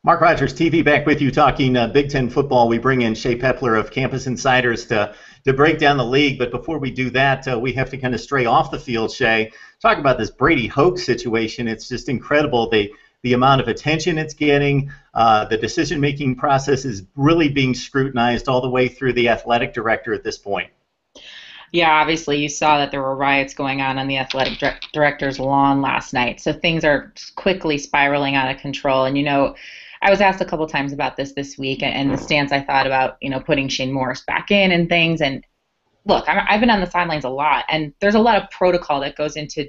Mark Rogers TV back with you talking Big Ten football. We bring in Shae Peppler of Campus Insiders to break down the league. But before we do that, we have to kind of stray off the field, Shae. Talk about this Brady Hoke situation. It's just incredible. The amount of attention it's getting, the decision-making process is really being scrutinized all the way through the athletic director at this point. Yeah, obviously you saw that there were riots going on the athletic director's lawn last night. So things are quickly spiraling out of control. And, I was asked a couple times about this week and the stance I thought about, putting Shane Morris back in and things. And look, I've been on the sidelines a lot, and there's a lot of protocol that goes into,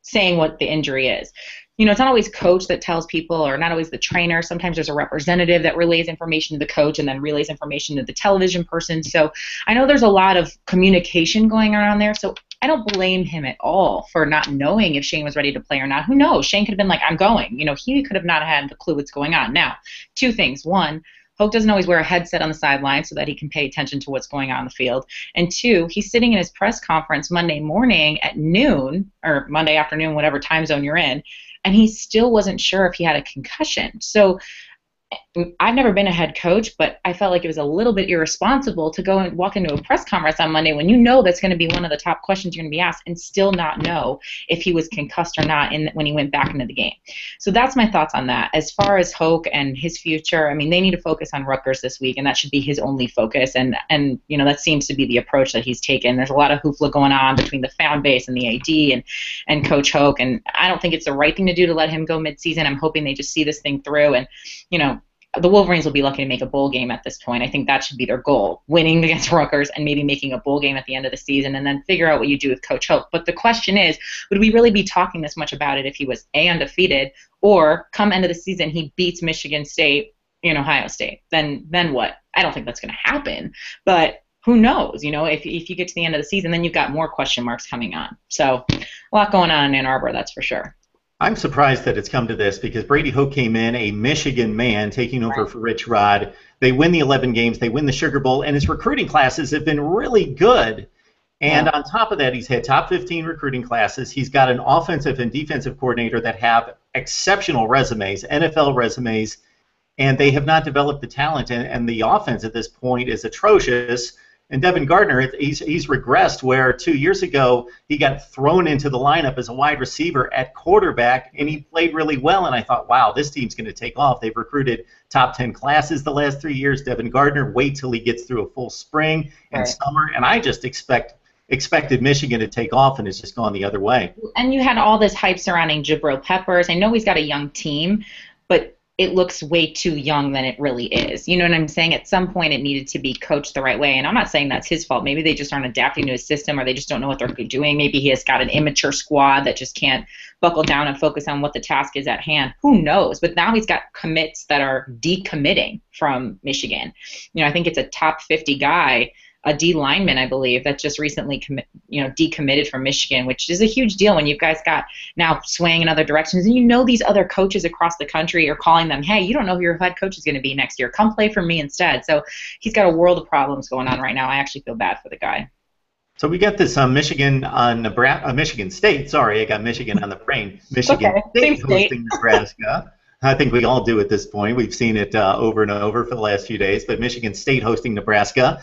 saying what the injury is. It's not always coach that tells people, or not always the trainer. Sometimes there's a representative that relays information to the coach and then relays information to the television person. So I know there's a lot of communication going around there. So I don't blame him at all for not knowing if Shane was ready to play or not. Who knows? Shane could have been like, I'm going. He could have not had the clue what's going on. Now, two things. One, Hoke doesn't always wear a headset on the sideline so that he can pay attention to what's going on in the field. And two, he's sitting in his press conference Monday morning at noon, or Monday afternoon, whatever time zone you're in, and he still wasn't sure if he had a concussion. So I've never been a head coach, but I felt like it was a little bit irresponsible to go and walk into a press conference on Monday when that's going to be one of the top questions you're going to be asked, and still not know if he was concussed or not when he went back into the game. So that's my thoughts on that. As far as Hoke and his future, they need to focus on Rutgers this week, and that should be his only focus. And that seems to be the approach that he's taken. There's a lot of hoopla going on between the fan base and the AD and Coach Hoke, and I don't think it's the right thing to do to let him go midseason. I'm hoping they just see this thing through, and the Wolverines will be lucky to make a bowl game at this point. I think that should be their goal, winning against Rutgers and maybe making a bowl game at the end of the season, and then figure out what you do with Coach Hoke. But the question is, would we really be talking this much about it if he was undefeated, or come end of the season he beats Michigan State and Ohio State? Then what? I don't think that's going to happen, but who knows? If you get to the end of the season, then you've got more question marks coming on. So a lot going on in Ann Arbor, that's for sure. I'm surprised that it's come to this, because Brady Hoke came in, a Michigan man, taking over for Rich Rod. They win the 11 games. They win the Sugar Bowl, and his recruiting classes have been really good. And on top of that, he's had top 15 recruiting classes. He's got an offensive and defensive coordinator that have exceptional resumes, NFL resumes, and they have not developed the talent. And the offense at this point is atrocious. And Devin Gardner, he's regressed, where 2 years ago he got thrown into the lineup as a wide receiver at quarterback, and he played really well. And I thought, wow, this team's going to take off. They've recruited top 10 classes the last 3 years. Devin Gardner, wait till he gets through a full spring and summer. And I just expected Michigan to take off, and it's just gone the other way. And you had all this hype surrounding Jabril Peppers. I know he's got a young team, but it looks way too young than it really is. You know what I'm saying? At some point it needed to be coached the right way, and I'm not saying that's his fault. Maybe they just aren't adapting to his system, or they just don't know what they're doing. Maybe he has got an immature squad that just can't buckle down and focus on what the task is at hand. Who knows? But now he's got commits that are decommitting from Michigan. I think it's a top 50 guy, a D lineman, I believe, that just recently decommitted from Michigan, which is a huge deal when you guys got now swaying in other directions. And these other coaches across the country are calling them, hey, you don't know who your head coach is going to be next year. Come play for me instead. So he's got a world of problems going on right now. I actually feel bad for the guy. So we got this Michigan State. Sorry, I got Michigan on the brain. Michigan State hosting Nebraska. I think we all do at this point. We've seen it over and over for the last few days. But Michigan State hosting Nebraska.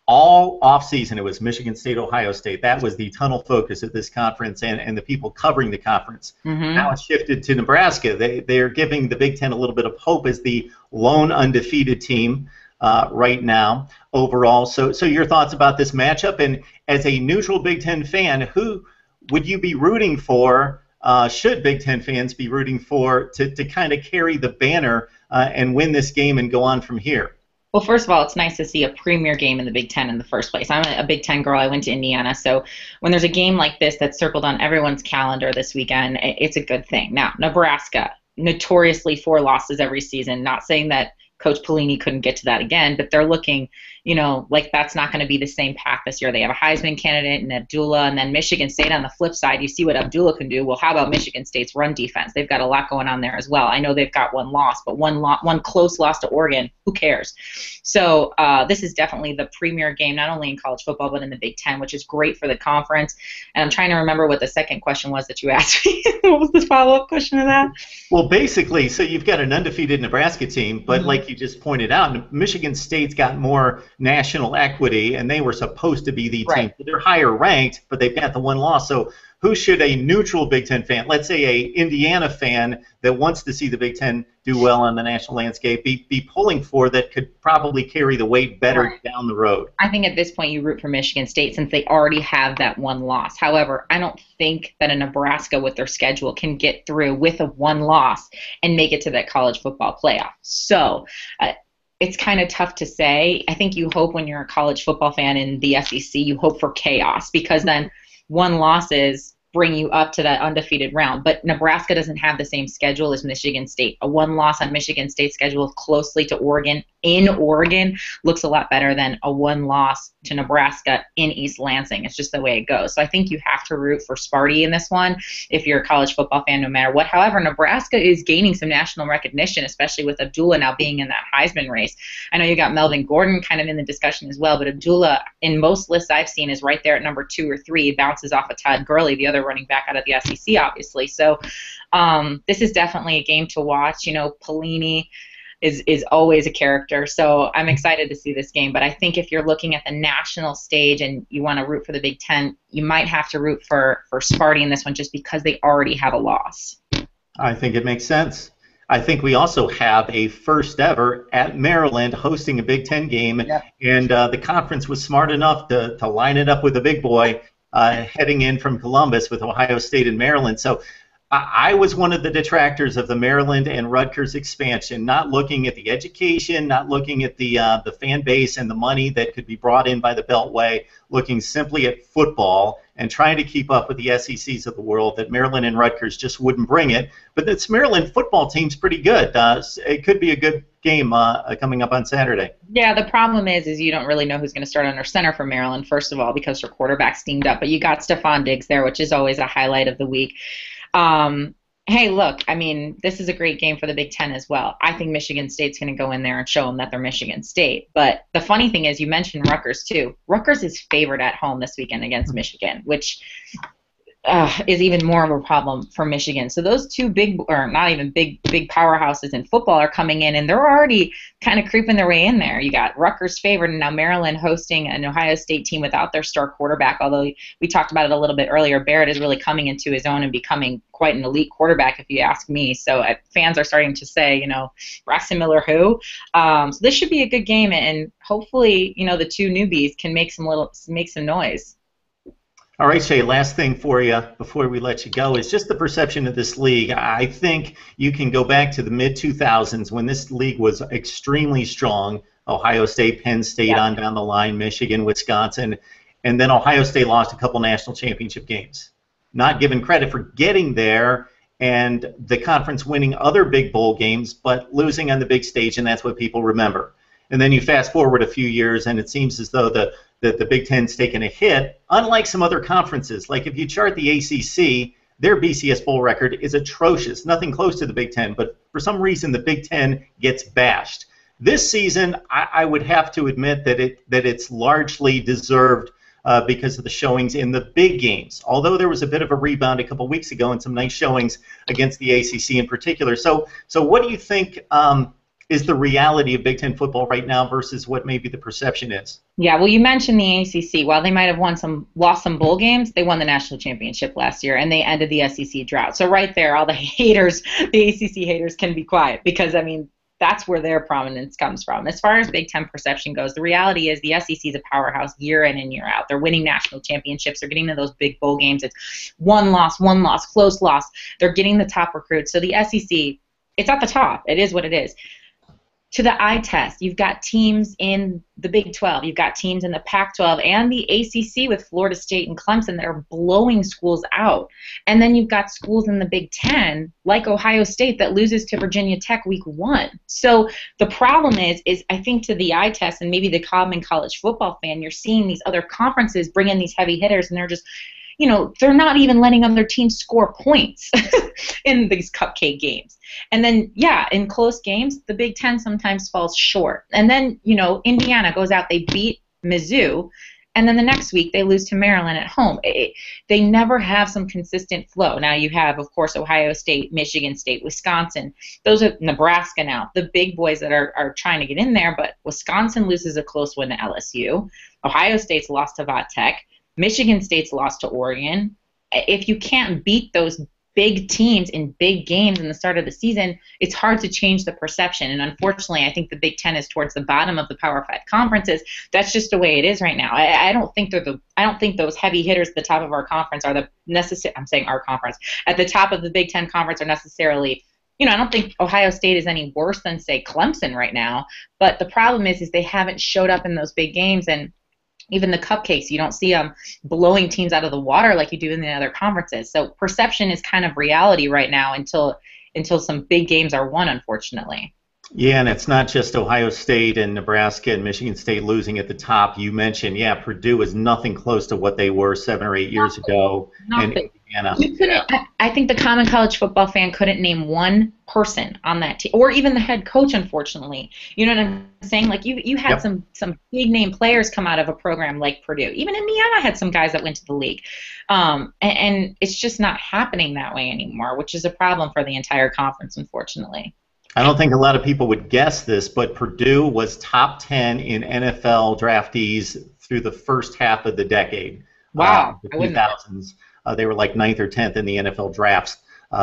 All offseason, it was Michigan State, Ohio State. That was the tunnel focus of this conference and the people covering the conference. Now it's shifted to Nebraska. They're giving the Big Ten a little bit of hope as the lone undefeated team right now overall. So your thoughts about this matchup? And as a neutral Big Ten fan, who would you be rooting for? Should Big Ten fans be rooting for to kind of carry the banner and win this game and go on from here? Well, first of all, it's nice to see a premier game in the Big Ten in the first place. I'm a Big Ten girl. I went to Indiana. So when there's a game like this that's circled on everyone's calendar this weekend, it's a good thing. Now, Nebraska, notoriously 4 losses every season. Not saying that Coach Pelini couldn't get to that again, but they're looking, like that's not going to be the same path this year. They have a Heisman candidate in Abdullah, and then Michigan State on the flip side. You see what Abdullah can do. Well, how about Michigan State's run defense? They've got a lot going on there as well. I know they've got one loss, but one close loss to Oregon. Who cares? So this is definitely the premier game, not only in college football, but in the Big Ten, which is great for the conference. And I'm trying to remember what the second question was that you asked me. What was the follow-up question to that? Well, basically, so you've got an undefeated Nebraska team, but like you just pointed out, Michigan State's got more national equity, and they were supposed to be the team. Right. They're higher ranked, but they've got the one loss. So who should a neutral Big Ten fan, let's say a Indiana fan that wants to see the Big Ten do well on the national landscape, be pulling for that could probably carry the weight better down the road? I think at this point you root for Michigan State since they already have that one loss. However, I don't think that a Nebraska with their schedule can get through with a one loss and make it to that college football playoff. So it's kind of tough to say. I think you hope when you're a college football fan in the SEC, you hope for chaos because then one losses bring you up to that undefeated round. But Nebraska doesn't have the same schedule as Michigan State. A one loss on Michigan State's schedule closely to Oregon in Oregon looks a lot better than a one loss to Nebraska in East Lansing. It's just the way it goes. So I think you have to root for Sparty in this one if you're a college football fan, no matter what. However, Nebraska is gaining some national recognition, especially with Abdullah now being in that Heisman race. I know you got Melvin Gordon kind of in the discussion as well, but Abdullah, in most lists I've seen, is right there at number 2 or 3. He bounces off of Todd Gurley, the other running back out of the SEC, obviously. So this is definitely a game to watch. You know, Pelini is always a character. So I'm excited to see this game. But I think if you're looking at the national stage and you want to root for the Big Ten, you might have to root for Sparty in this one just because they already have a loss. I think it makes sense. I think we also have a first ever at Maryland hosting a Big Ten game. Yep. And the conference was smart enough to line it up with a big boy heading in from Columbus with Ohio State and Maryland. So I was one of the detractors of the Maryland and Rutgers expansion, not looking at the education, not looking at the fan base and the money that could be brought in by the Beltway, looking simply at football and trying to keep up with the SECs of the world, that Maryland and Rutgers just wouldn't bring it. But this Maryland football team's pretty good. It could be a good game coming up on Saturday. Yeah, the problem is you don't really know who's going to start under center for Maryland, first of all, because her quarterback's steamed up. But you got Stephon Diggs there, which is always a highlight of the week. Hey, look, I mean, this is a great game for the Big Ten as well. I think Michigan State's going to go in there and show them that they're Michigan State. But the funny thing is, you mentioned Rutgers, too. Rutgers is favored at home this weekend against Michigan, which is even more of a problem for Michigan. So those two big, or not even big powerhouses in football are coming in, and they're already kind of creeping their way in there. You got Rutgers favored, and now Maryland hosting an Ohio State team without their star quarterback, although we talked about it a little bit earlier. Barrett is really coming into his own and becoming quite an elite quarterback, if you ask me. So fans are starting to say, you know, Braxton Miller who? So this should be a good game, and hopefully, you know, the two newbies can make some noise. All right, Shae, last thing for you before we let you go is just the perception of this league. I think you can go back to the mid-2000s when this league was extremely strong. Ohio State, Penn State on down the line, Michigan, Wisconsin, and then Ohio State lost a couple national championship games. Not given credit for getting there, and the conference winning other big bowl games, but losing on the big stage, and that's what people remember. And then you fast forward a few years, and it seems as though the Big Ten's taken a hit, unlike some other conferences. Like if you chart the ACC, their BCS bowl record is atrocious, nothing close to the Big Ten, but for some reason the Big Ten gets bashed. This season, I would have to admit that it's largely deserved because of the showings in the big games, although there was a bit of a rebound a couple weeks ago and some nice showings against the ACC in particular. So what do you think is the reality of Big Ten football right now versus what maybe the perception is? Yeah, well, you mentioned the ACC. While they might have lost some bowl games, they won the national championship last year, and they ended the SEC drought. So right there, all the haters, the ACC haters, can be quiet because, I mean, that's where their prominence comes from. As far as Big Ten perception goes, the reality is the SEC is a powerhouse year in and year out. They're winning national championships. They're getting to those big bowl games. It's one loss, close loss. They're getting the top recruits. So the SEC, it's at the top. It is what it is. To the eye test, you've got teams in the Big 12, you've got teams in the Pac-12 and the ACC with Florida State and Clemson that are blowing schools out. And then you've got schools in the Big 10, like Ohio State, that loses to Virginia Tech week 1. So the problem is I think to the eye test and maybe the common college football fan, you're seeing these other conferences bring in these heavy hitters, and they're just, you know, they're not even letting other teams score points in these cupcake games. And then, yeah, in close games, the Big Ten sometimes falls short. And then, you know, Indiana goes out, they beat Mizzou, and then the next week they lose to Maryland at home. They never have some consistent flow. Now you have, of course, Ohio State, Michigan State, Wisconsin. Those are Nebraska now, the big boys that are trying to get in there, but Wisconsin loses a close win to LSU. Ohio State's lost to Va Tech. Michigan State's lost to Oregon. If you can't beat those big teams in big games in the start of the season, it's hard to change the perception. And unfortunately, I think the Big Ten is towards the bottom of the Power 5 conferences. That's just the way it is right now. I don't think I don't think those heavy hitters at the top of our conference are the necessary. I'm saying our conference at the top of the Big Ten conference are necessarily. I don't think Ohio State is any worse than, say, Clemson right now. But the problem is they haven't showed up in those big games, and even the cupcakes, you don't see them blowing teams out of the water like you do in the other conferences. So perception is kind of reality right now until some big games are won, unfortunately. Yeah, and it's not just Ohio State and Nebraska and Michigan State losing at the top. You mentioned, Purdue is nothing close to what they were 7 or 8 years ago. Nothing. And Indiana. I think the common college football fan couldn't name one person on that team, or even the head coach, unfortunately. You know what I'm saying? Like you had some big name players come out of a program like Purdue. Even Indiana had some guys that went to the league. And it's just not happening that way anymore, which is a problem for the entire conference, unfortunately. I don't think a lot of people would guess this, but Purdue was top 10 in NFL draftees through the first half of the decade. Wow. The 2000s. They were like 9th or 10th in the NFL drafts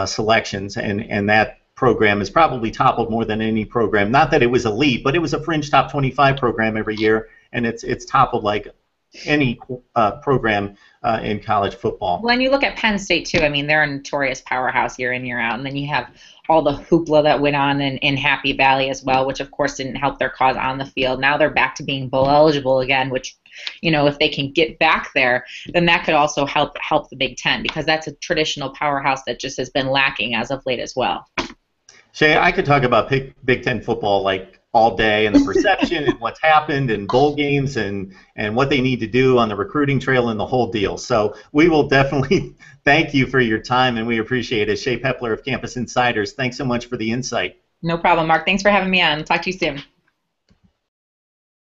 selections, and that program is probably toppled more than any program. Not that it was elite, but it was a fringe top 25 program every year, and it's toppled like any program in college football. Well, and you look at Penn State, too. I mean, they're a notorious powerhouse year in, year out. And then you have all the hoopla that went on in Happy Valley as well, which, of course, didn't help their cause on the field. Now they're back to being bowl eligible again, which, if they can get back there, then that could also help the Big Ten, because that's a traditional powerhouse that just has been lacking as of late as well. Shae, I could talk about Big Ten football like all day, and the perception and what's happened and bowl games and what they need to do on the recruiting trail and the whole deal. So we will definitely thank you for your time, and we appreciate it. Shae Peppler of Campus Insiders, thanks so much for the insight. No problem, Mark. Thanks for having me on. Talk to you soon.